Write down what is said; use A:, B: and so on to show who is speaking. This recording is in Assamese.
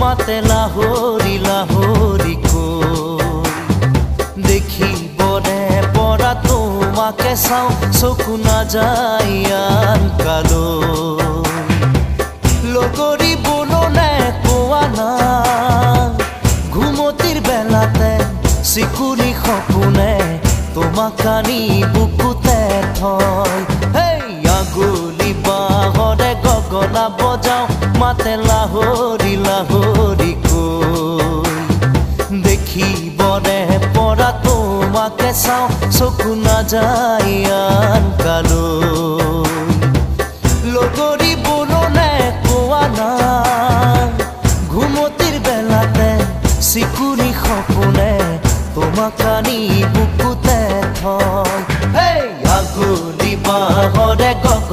A: মাতে লাহৰি লাহৰি কৈ দেখিবনে পৰা তোমাকে চাওঁ চকু নাযায় আন কালৈ লগৰী বননে কোৱা না ঘুমতিৰ বেলাতে চিকুৰি সপোনে তোমাক আনি বুকুতে থয় হেই আগুলি বাহৰে গগনা বজাওঁ মাতে লাহৰি লাহৰি কৈ দেখিবনে পৰা তোমাকে চাওঁ চকু নাযায় আন কালৈ লগৰী বননে কোৱা না ঘুমতিৰ বেলাতে চিকুৰি সপোনে তোমাক আনি